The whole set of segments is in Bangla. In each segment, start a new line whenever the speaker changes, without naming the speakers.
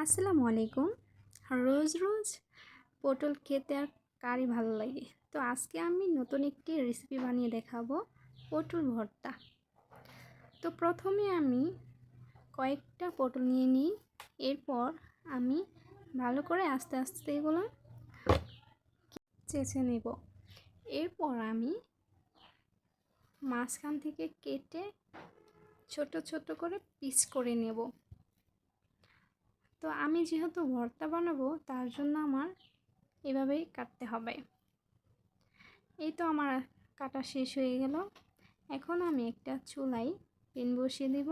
আসসালামু আলাইকুম। রোজ রোজ পটল খেতে আর কারই ভালো লাগে। তো আজকে আমি নতুন একটি রেসিপি বানিয়ে দেখাবো, পটল ভর্তা। তো প্রথমে আমি কয়েকটা পটল নিয়ে নিই। এরপর আমি ভালো করে আস্তে আস্তে এগুলো চেঁচে নেব। এরপর আমি মাঝখান থেকে কেটে ছোট ছোট করে পিস করে নেব। তো আমি যেহেতু ভর্তা বানাবো তার জন্য আমার এভাবেই কাটতে হবে। এই তো আমার কাটা শেষ হয়ে গেল। এখন আমি একটা চুলায় প্যান বসিয়ে দেব।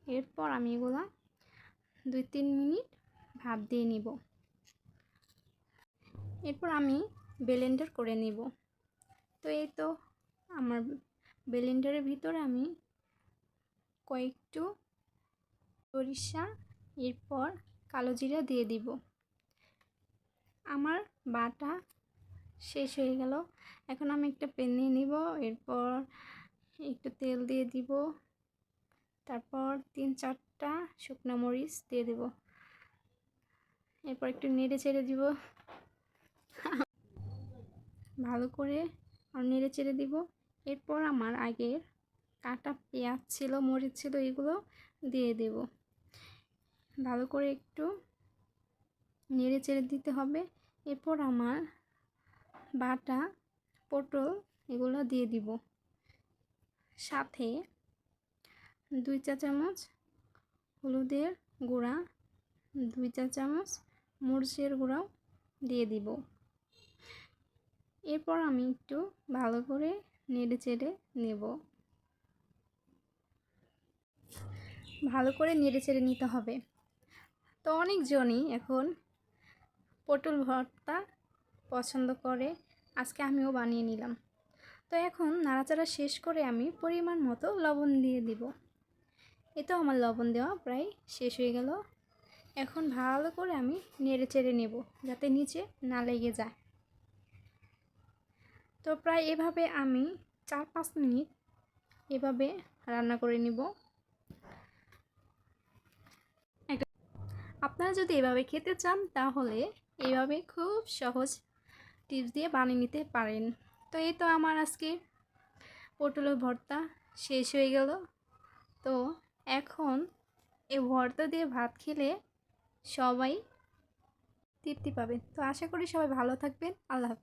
এরপর আমি এগুলা 2-3 মিনিট ভাপ দিয়ে নিব। এরপর আমি ব্লেন্ডার করে নিব। তো এই তো আমার ব্লেন্ডারের ভিতরে আমি কয়েকটু সরিষা এরপর কালো জিরা দিয়ে দিব। আমার বাটা শেষ হয়ে গেল। এখন আমি একটা প্যান নিয়ে নিব। এরপর একটু তেল দিয়ে দিব। তারপর 3-4টা শুকনো মরিচ দিয়ে দিব। এরপর একটু নেড়ে চেড়ে দিব, ভালো করে নেড়ে চেড়ে দিব। এরপর আমার আগের কাটা পেঁয়াজ ছিল, মরিচ ছিল, এগুলো দিয়ে দেব। ভালো করে একটু নেড়ে চেড়ে দিতে হবে। এরপর আমার বাটা পটল এগুলো দিয়ে দিব। সাথে 2 চা চামচ হলুদের গুঁড়া, 2 চা চামচ মরিচের গুঁড়াও দিয়ে দিব। এরপর আমি একটু ভালো করে নেড়ে চেড়ে নেব। ভালো করে নেড়ে চেড়ে নিতে হবে। তো অনেকজনই এখন পটল ভর্তা পছন্দ করে, আজকে আমিও বানিয়ে নিলাম। তো এখন নাড়াচাড়া শেষ করে আমি পরিমাণ মতো লবণ দিয়ে দিব। তো আমার লবণ দেওয়া প্রায় শেষ হয়ে গেল। এখন ভালো করে আমি নেড়ে চেড়ে নেব যাতে নিচে না লেগে যায়। তো প্রায় এভাবে আমি 4-5 মিনিট এভাবে রান্না করে নিব। আপনারা যদি এভাবে খেতে চান তাহলে এইভাবে খুব সহজ টিপস দিয়ে বানিয়ে নিতে পারেন। তো এই তো আমার আজকে পটলের ভর্তা শেষ হয়ে গেল। তো এখন এই ভর্তা দিয়ে ভাত খেলে সবাই তৃপ্তি পাবেন। তো আশা করি সবাই ভালো থাকবেন। আল্লাহ হাফেজ।